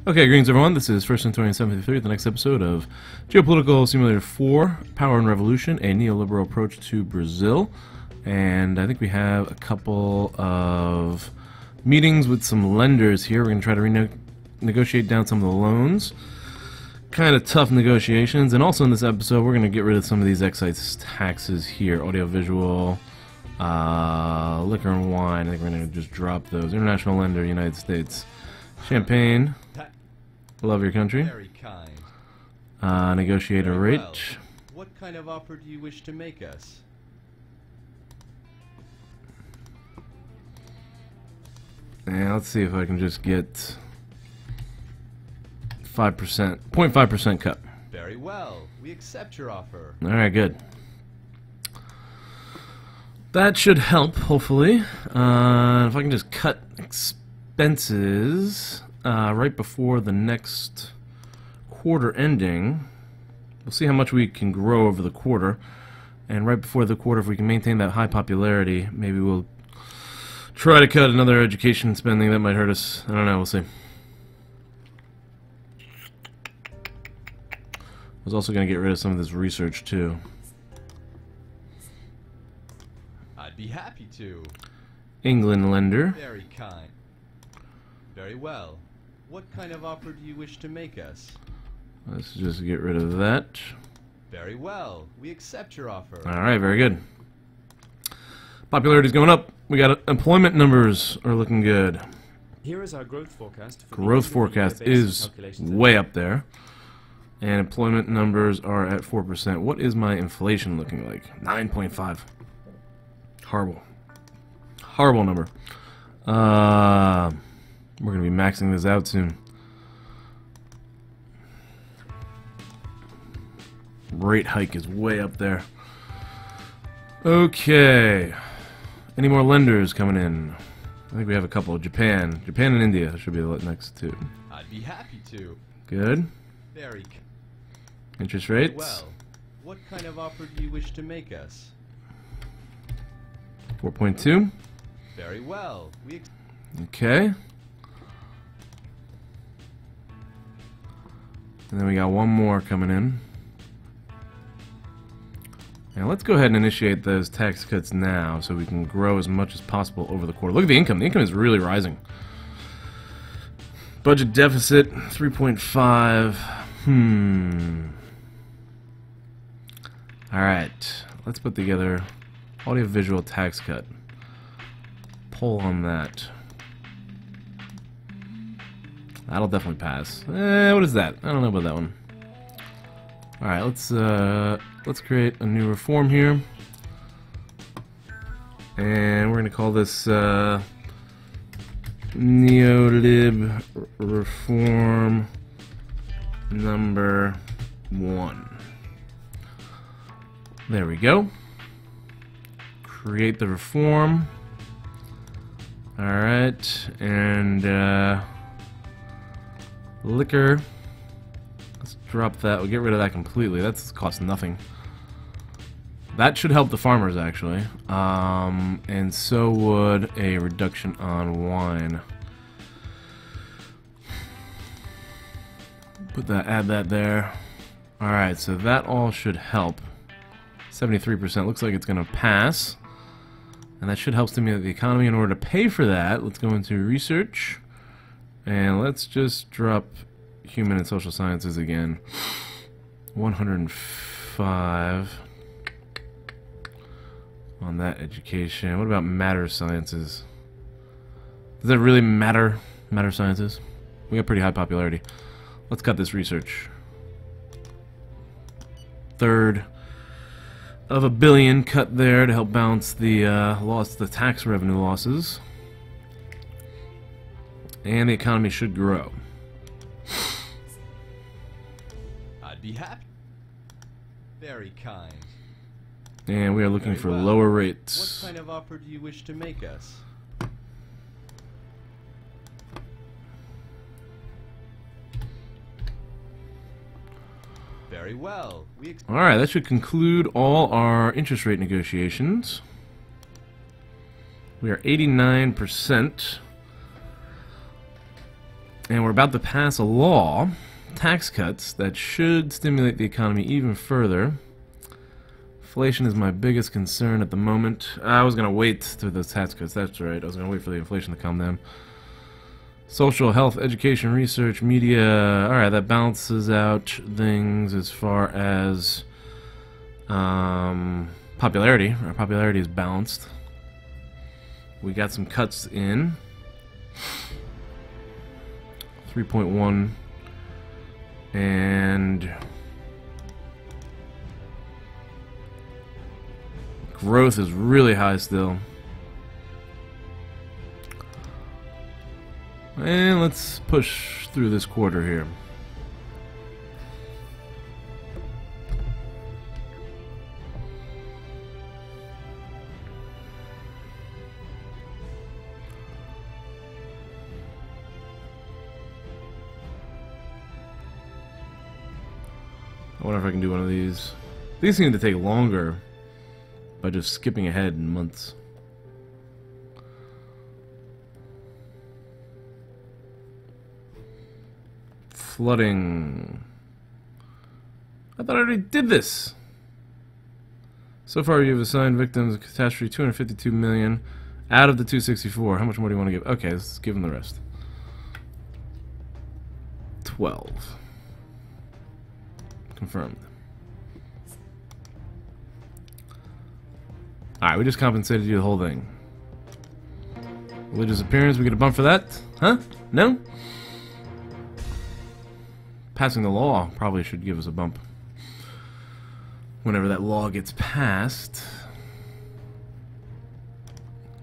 Okay, greetings everyone. This is First and 2073, the next episode of Geopolitical Simulator 4, Power and Revolution, a neoliberal approach to Brazil. And I think we have a couple of meetings with some lenders here. We're going to try to negotiate down some of the loans. Kind of tough negotiations. And also in this episode, we're going to get rid of some of these excise taxes here. Audio-visual, liquor and wine. I think we're going to just drop those. International lender, United States. Champagne. Love your country. Very kind. Negotiate a rate. Well. What kind of offer do you wish to make us? And let's see if I can just get 5%, 0.5% cut. Very well. We accept your offer. All right, good. That should help, hopefully. If I can just cut expenses right before the next quarter ending, we'll see how much we can grow over the quarter. And right before the quarter, if we can maintain that high popularity, maybe we'll try to cut another education spending. That might hurt us. I don't know. We'll see. I was also going to get rid of some of this research, too. I'd be happy to. England lender. Very kind. Very well. What kind of offer do you wish to make us? Let's just get rid of that. Very well. We accept your offer. Alright, very good. Popularity's going up. We got employment numbers are looking good. Here is our growth forecast. Growth forecast is way up there. And employment numbers are at 4%. What is my inflation looking like? 9.5. Horrible. Horrible number. We're going to be maxing this out soon. Rate hike is way up there. Okay. Any more lenders coming in? I think we have a couple. Japan. Japan and India should be the next two. I'd be happy to. Good. Very Interest rates. well. What kind of offer do you wish to make us? 4.2. Very well. We Okay. And then we got one more coming in. And let's go ahead and initiate those tax cuts now so we can grow as much as possible over the quarter. Look at the income. The income is really rising. Budget deficit, 3.5. Alright. Let's put together audio-visual tax cut. Poll on that. That'll definitely pass. What is that? I don't know about that one. All right, let's create a new reform here, and we're gonna call this Neolib Reform number 1. There we go. Create the reform. All right, and liquor. Let's drop that. We'll get rid of that completely. That's cost nothing. That should help the farmers, actually. And so would a reduction on wine. Add that there. Alright, so that all should help. 73%. Looks like it's going to pass. And that should help stimulate the economy. In order to pay for that, let's go into research. And let's just drop human and social sciences again. 105 on that education. What about matter sciences? Does that really matter? Matter sciences? We got pretty high popularity. Let's cut this research. Third of $1 billion cut there to help balance the the tax revenue losses. And the economy should grow. I'd be happy. Very kind. And we are looking for well. lower rates. What kind of offer do you wish to make us? Very well. Alright, that should conclude all our interest rate negotiations. We are 89%. And we're about to pass a law, tax cuts, that should stimulate the economy even further. Inflation is my biggest concern at the moment. I was going to wait through those tax cuts, that's right. I was going to wait for the inflation to calm down. Social, health, education, research, media. Alright, that balances out things as far as popularity. Our popularity is balanced. We got some cuts in. 3.1 and growth is really high still. And let's push through this quarter here. I wonder if I can do one of these. These seem to take longer by just skipping ahead in months. Flooding. I thought I already did this. So far you've assigned victims of catastrophe 252 million out of the 264. How much more do you want to give? Okay, let's give them the rest. 12. Confirmed. Alright, we just compensated you the whole thing. Religious appearance, we get a bump for that? Huh? No? Passing the law probably should give us a bump. Whenever that law gets passed.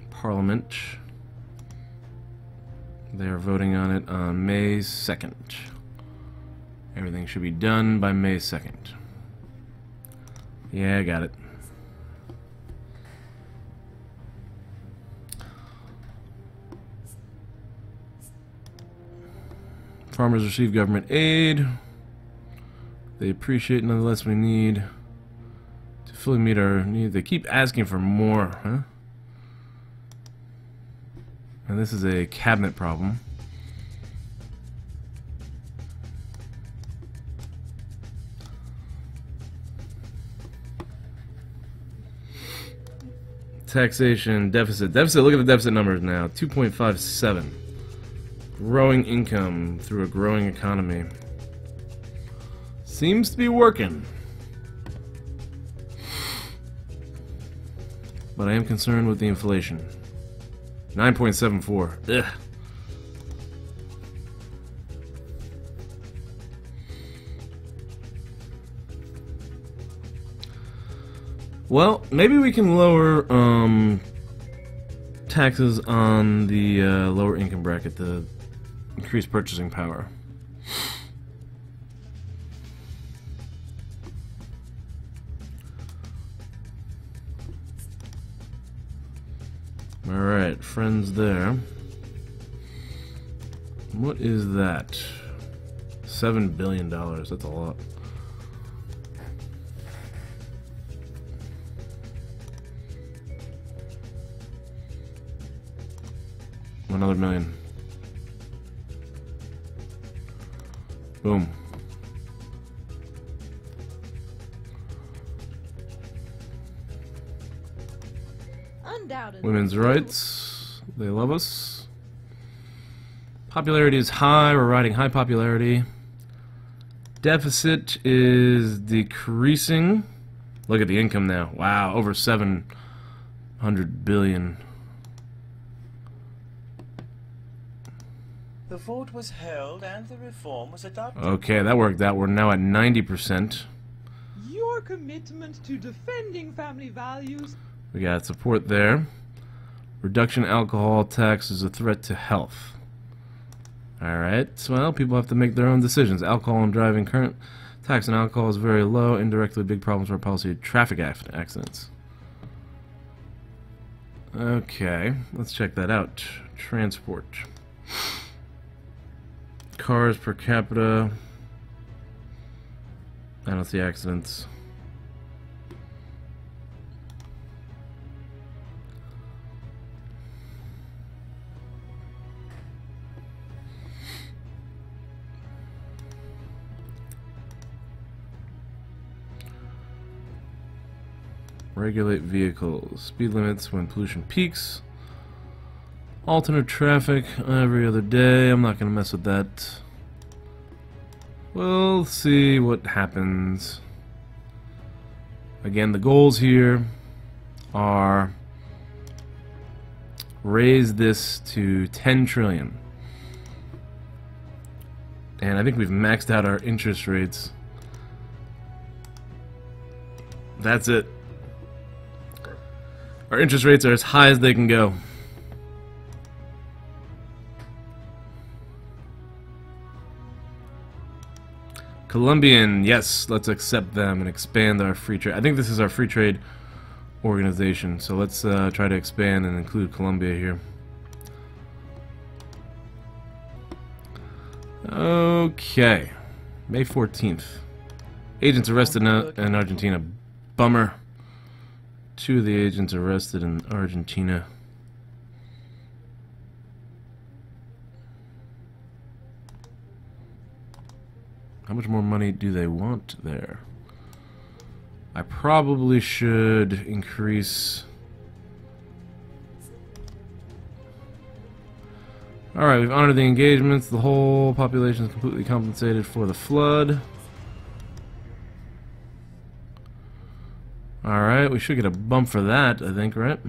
Parliament. They are voting on it on May 2nd. Everything should be done by May 2nd. Yeah, I got it. Farmers receive government aid. They appreciate, nonetheless, we need to fully meet our needs. They keep asking for more, huh? And this is a cabinet problem. Taxation, deficit. Deficit, look at the deficit numbers now. 2.57. Growing income through a growing economy. Seems to be working. But I am concerned with the inflation. 9.74. Ugh. Well, maybe we can lower taxes on the lower income bracket to increase purchasing power. Alright, friends there. What is that? $7 billion. That's a lot. Another million. Boom. Undoubtedly. Women's rights. They love us. Popularity is high. We're riding high popularity. Deficit is decreasing. Look at the income now. Wow, over 700 billion. The vote was held and the reform was adopted. Okay, that worked out. We're now at 90%. Your commitment to defending family values. We got support there. Reduction alcohol tax is a threat to health. Alright, well, people have to make their own decisions. Alcohol and driving. Current tax on alcohol is very low. Indirectly, big problems for our policy of traffic accidents. Okay, let's check that out. Transport. Cars per capita. I don't see accidents. Regulate vehicles. Speed limits when pollution peaks. Alternate traffic every other day. I'm not going to mess with that. We'll see what happens. Again, the goals here are raise this to 10 trillion. And I think we've maxed out our interest rates. That's it. Our interest rates are as high as they can go. Colombian, yes, let's accept them and expand our free trade. I think this is our free trade organization, so let's try to expand and include Colombia here. Okay, May 14th. Agents arrested in Argentina. Bummer. 2 of the agents arrested in Argentina. How much more money do they want there? I probably should increase. Alright, we've honored the engagements. The whole population is completely compensated for the flood. Alright, we should get a bump for that, I think, right?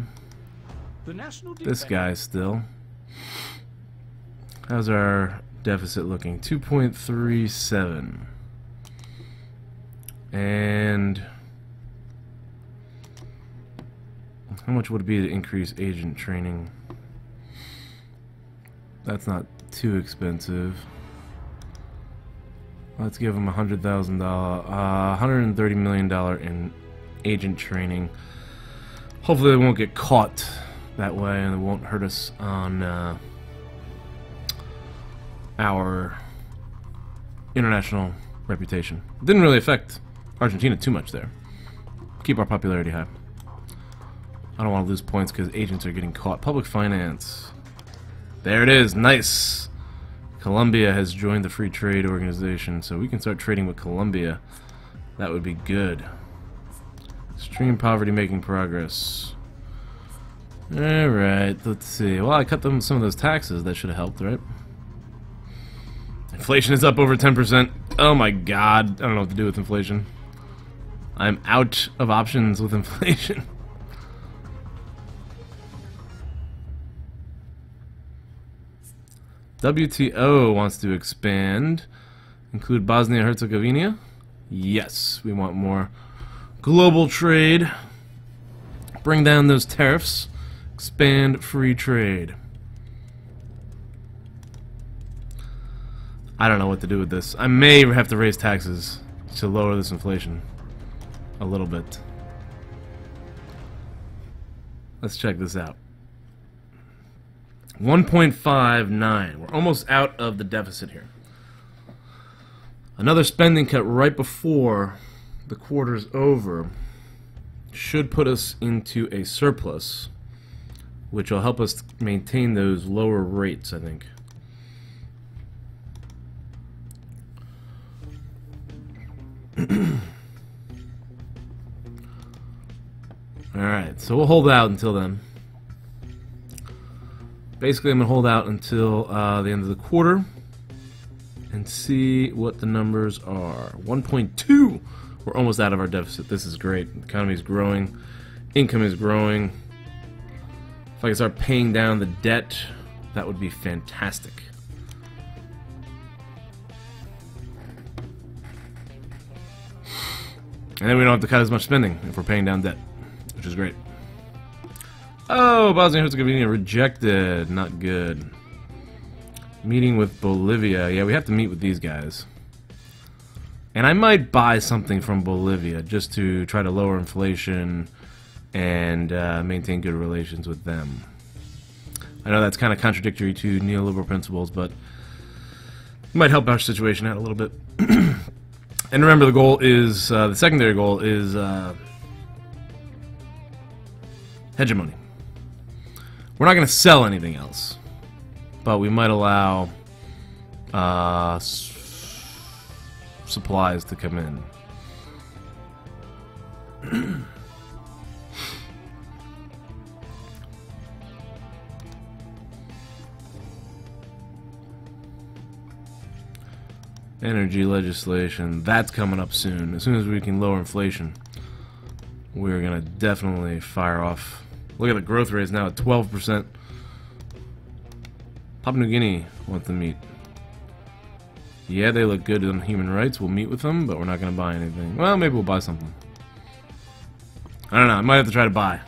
The national This guy still. How's our deficit looking? 2.37. And how much would it be to increase agent training? That's not too expensive. Let's give them $100,000, $130 million in agent training. Hopefully they won't get caught that way and it won't hurt us on our international reputation. It didn't really affect Argentina too much there. Keep our popularity high. I don't want to lose points because agents are getting caught. Public finance. There it is. Nice. Colombia has joined the Free Trade Organization, so we can start trading with Colombia. That would be good. Extreme poverty making progress. Alright, let's see. Well, I cut them some of those taxes. That should have helped, right? Inflation is up over 10%. Oh my god. I don't know what to do with inflation. I'm out of options with inflation. WTO wants to expand. Include Bosnia-Herzegovina? Yes, we want more global trade. Bring down those tariffs. Expand free trade. I don't know what to do with this. I may have to raise taxes to lower this inflation a little bit. Let's check this out. 1.59. We're almost out of the deficit here. Another spending cut right before the quarter's over should put us into a surplus, which will help us maintain those lower rates, I think. Alright, so we'll hold out until then. Basically, I'm going to hold out until the end of the quarter and see what the numbers are. 1.2! We're almost out of our deficit. This is great. The economy is growing. Income is growing. If I can start paying down the debt, that would be fantastic. And then we don't have to cut as much spending if we're paying down debt, which is great. Oh, Bosnia-Herzegovina rejected. Not good. Meeting with Bolivia. Yeah, we have to meet with these guys. And I might buy something from Bolivia just to try to lower inflation and maintain good relations with them. I know that's kind of contradictory to neoliberal principles, but it might help our situation out a little bit. And remember, the goal is, the secondary goal is hegemony. We're not going to sell anything else, but we might allow supplies to come in. Energy legislation. That's coming up soon. As soon as we can lower inflation, we're going to definitely fire off. Look at the growth rate is now at 12%. Papua New Guinea wants to meet. Yeah, they look good on human rights. We'll meet with them, but we're not going to buy anything. Well, maybe we'll buy something. I don't know. I might have to try to buy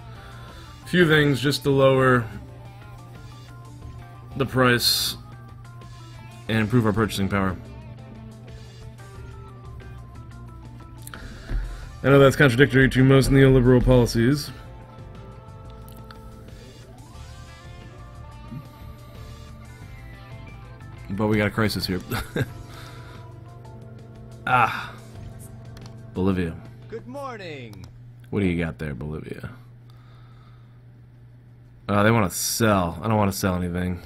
a few things just to lower the price and improve our purchasing power. I know that's contradictory to most neoliberal policies. But we got a crisis here. Ah. Bolivia. Good morning. What do you got there, Bolivia? They want to sell. I don't want to sell anything.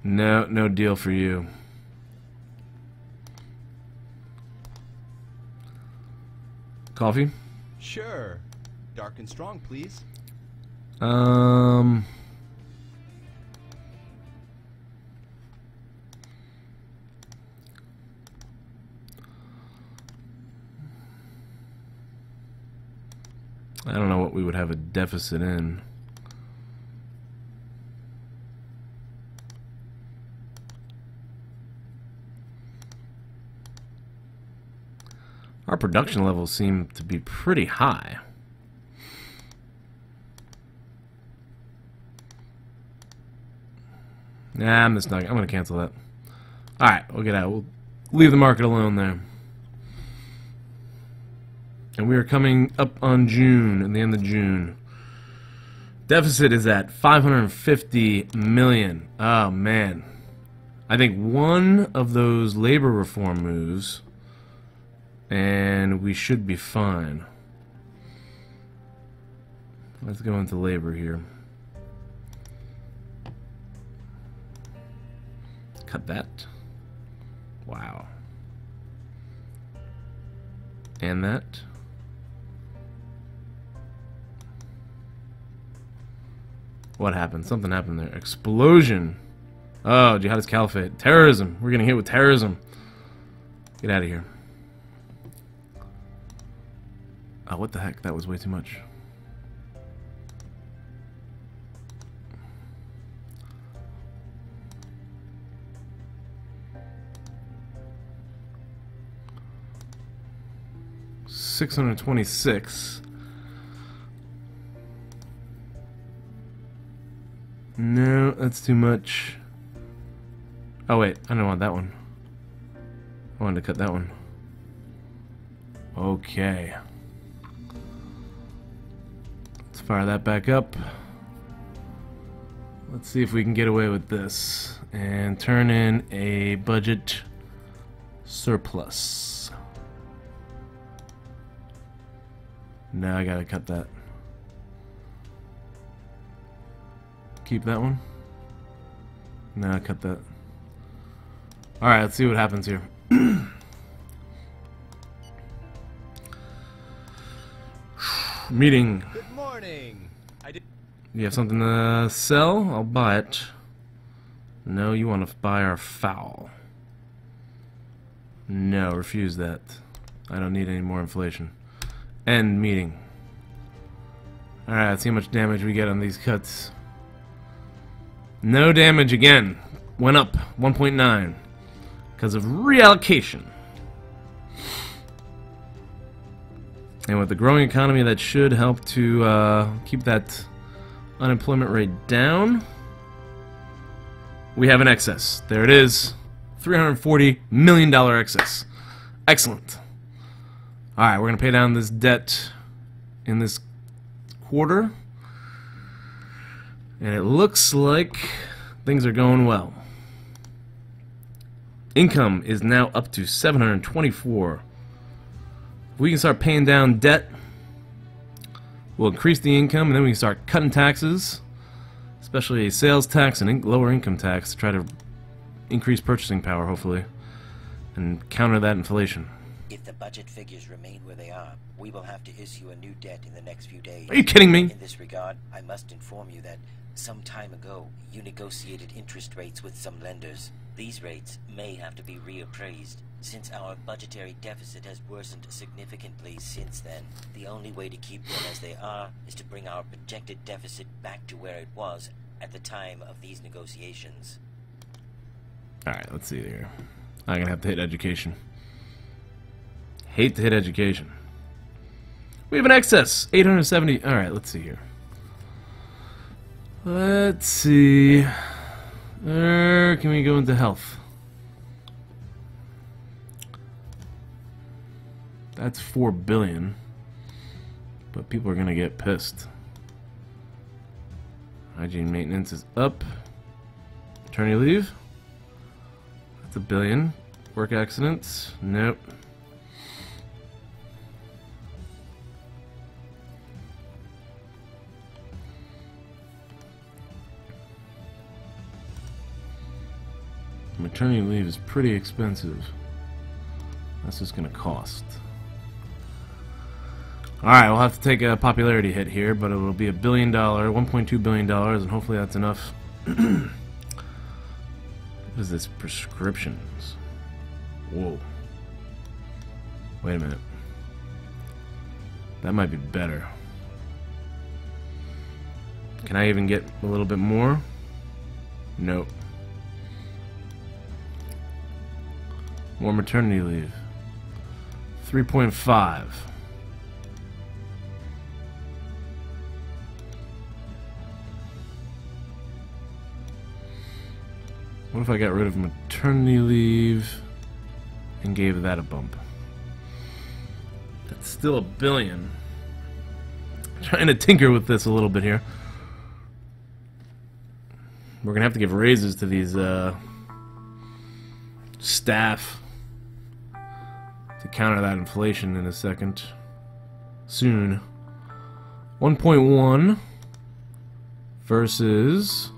No, no deal for you. Coffee? Sure. Dark and strong, please. I don't know what we would have a deficit in. Our production levels seem to be pretty high. Nah, I'm just not. I'm gonna cancel that. All right, we'll get out. We'll leave the market alone there. And we are coming up on June, and the end of June. Deficit is at 550 million. Oh man, I think one of those labor reform moves, and we should be fine. Let's go into labor here. Cut that. Wow. And that. What happened? Something happened there. Explosion. Oh, Jihadist Caliphate. Terrorism. We're getting hit with terrorism. Get out of here. Oh, what the heck? That was way too much. $626. No, that's too much. Oh wait, I don't want that one. I wanted to cut that one. Okay. Let's fire that back up. Let's see if we can get away with this and turn in a budget surplus. Now I gotta cut that. Keep that one. Nah, cut that. Alright, let's see what happens here. Meeting. Good morning. You have something to sell? I'll buy it. No, you want to buy our foul. No, refuse that. I don't need any more inflation. End meeting. Alright, let's see how much damage we get on these cuts. No damage again. Went up 1.9 because of reallocation. And with the growing economy, that should help to keep that unemployment rate down. We have an excess. There it is. $340 million excess. Excellent. Alright, we're going to pay down this debt in this quarter. And it looks like things are going well. Income is now up to 724. If we can start paying down debt, we'll increase the income, and then we can start cutting taxes, especially a sales tax and lower income tax, to try to increase purchasing power, hopefully, and counter that inflation. If the budget figures remain where they are, we will have to issue a new debt in the next few days. Are you kidding me? In this regard, I must inform you that some time ago, you negotiated interest rates with some lenders. These rates may have to be reappraised. Since our budgetary deficit has worsened significantly since then, the only way to keep them as they are is to bring our projected deficit back to where it was at the time of these negotiations. Alright, let's see here. I'm gonna have to hit education. Hate to hit education. We have an excess! 870. Alright, let's see here. Let's see. Can we go into health? That's 4 billion. But people are gonna get pissed. Hygiene maintenance is up. Maternity leave. That's 1 billion. Work accidents. Nope. Maternity leave is pretty expensive. That's just gonna cost. Alright, we'll have to take a popularity hit here, but it will be $1 billion, $1.2 billion, and hopefully that's enough. What is this? Prescriptions. Whoa. Wait a minute. That might be better. Can I even get a little bit more? Nope. More maternity leave. 3.5. What if I got rid of maternity leave and gave that a bump? That's still $1 billion. Trying to tinker with this a little bit here. We're gonna have to give raises to these staff to counter that inflation in a second. Soon. 1.1 versus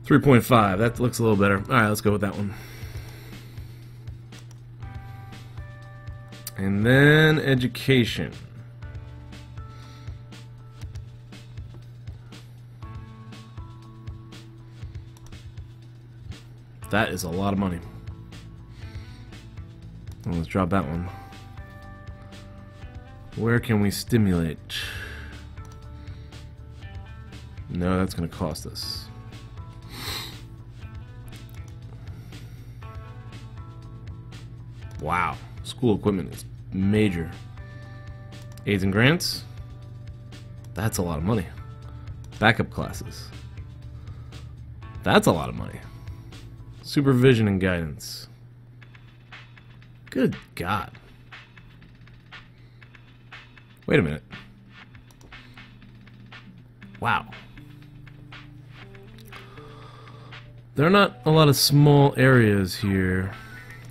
3.5. That looks a little better. Alright, let's go with that one. And then education. That is a lot of money. Well, let's drop that one. Where can we stimulate? No, that's going to cost us. Wow. School equipment is major. Aids and grants? That's a lot of money. Backup classes. That's a lot of money. Supervision and guidance. Good God. Wait a minute. Wow. There are not a lot of small areas here.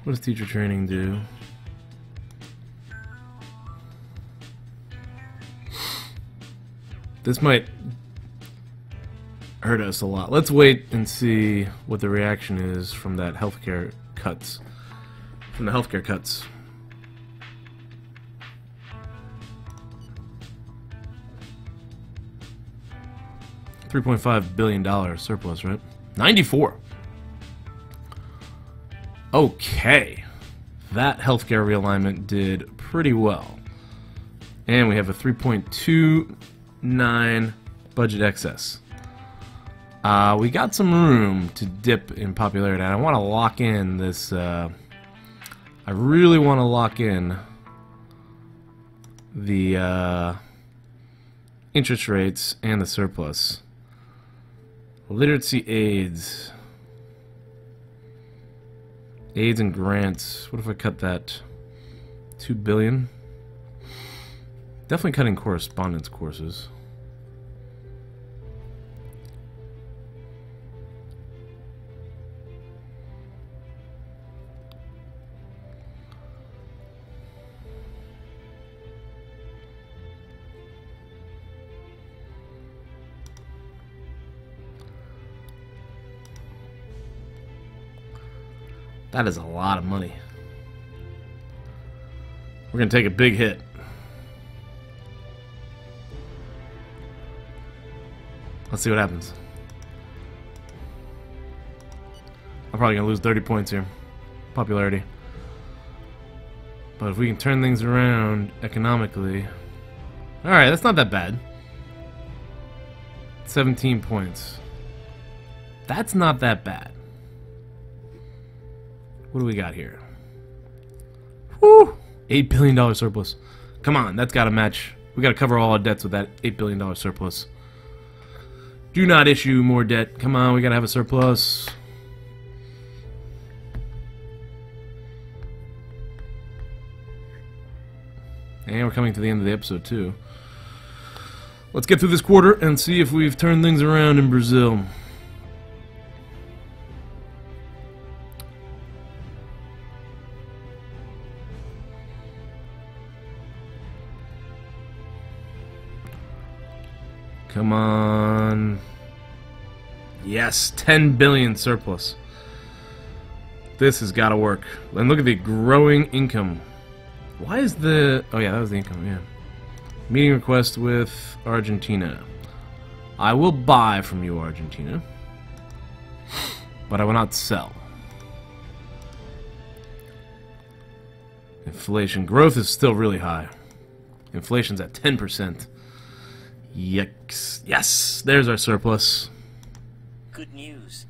What does teacher training do? This might hurt us a lot. Let's wait and see what the reaction is from that healthcare cuts. From the healthcare cuts. $3.5 billion surplus, right? 94. Okay. That healthcare realignment did pretty well. And we have a 3.29 budget excess. We got some room to dip in popularity. I want to lock in this. I really want to lock in the interest rates and the surplus. Literacy aids. Aids and grants. What if I cut that? 2 billion? Definitely cutting correspondence courses. That is a lot of money. We're going to take a big hit. Let's see what happens. I'm probably gonna lose 30 points here. Popularity. But if we can turn things around economically... Alright, that's not that bad. 17 points. That's not that bad. What do we got here? Woo! $8 billion surplus. Come on, that's gotta match. We gotta cover all our debts with that $8 billion surplus. Do not issue more debt. Come on, we gotta have a surplus. And we're coming to the end of the episode, too. Let's get through this quarter and see if we've turned things around in Brazil. Come on. Yes, 10 billion surplus. This has got to work. And look at the growing income. Why is the... Oh yeah, that was the income, yeah. Meeting request with Argentina. I will buy from you, Argentina. But I will not sell. Inflation. Growth is still really high. Inflation's at 10%. Yikes. Yes! There's our surplus. Good news.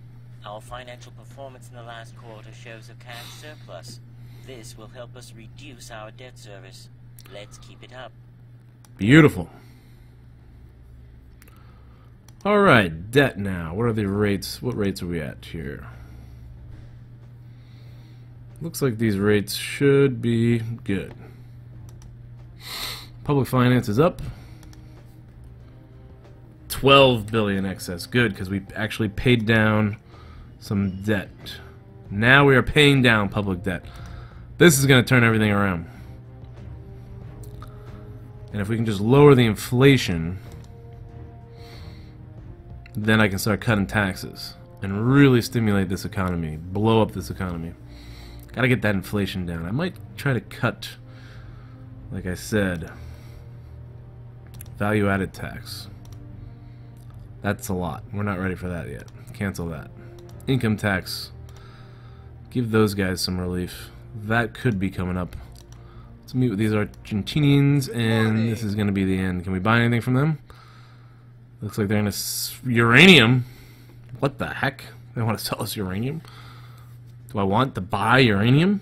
Our financial performance in the last quarter shows a cash surplus. This will help us reduce our debt service. Let's keep it up. Beautiful. Alright, debt now. What are the rates? What rates are we at here? Looks like these rates should be good. Public finance is up. 12 billion excess. Good, because we actually paid down some debt. Now we are paying down public debt. This is going to turn everything around. And if we can just lower the inflation, then I can start cutting taxes and really stimulate this economy, blow up this economy. Gotta get that inflation down. I might try to cut, like I said, value-added tax. That's a lot. We're not ready for that yet. Cancel that. Income tax. Give those guys some relief. That could be coming up. Let's meet with these Argentinians, and this is going to be the end. Can we buy anything from them? Looks like they're going to... Uranium? What the heck? They want to sell us uranium? Do I want to buy uranium?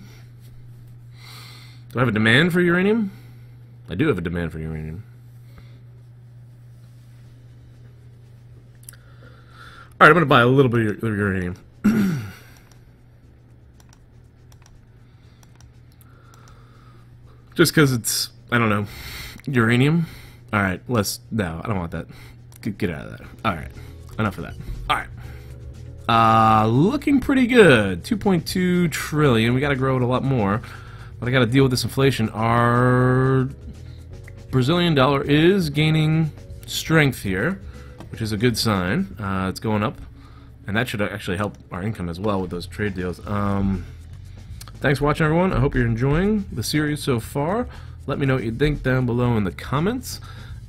Do I have a demand for uranium? I do have a demand for uranium. Alright, I'm going to buy a little bit of uranium. Just because it's, I don't know, uranium. Alright, no, I don't want that. Get out of that. Alright, enough of that. Alright. Looking pretty good. 2.2 trillion. We got to grow it a lot more. But I got to deal with this inflation. Our Brazilian dollar is gaining strength here, which is a good sign. It's going up. And that should actually help our income as well with those trade deals. Thanks for watching, everyone. I hope you're enjoying the series so far. Let me know what you think down below in the comments.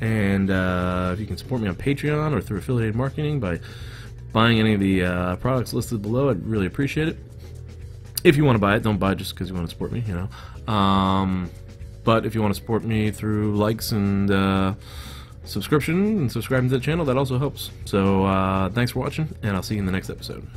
And if you can support me on Patreon or through affiliated marketing by buying any of the products listed below, I'd really appreciate it. If you want to buy it, don't buy it just because you want to support me, you know. But if you want to support me through likes and subscription and subscribing to the channel, that also helps. So thanks for watching, and I'll see you in the next episode.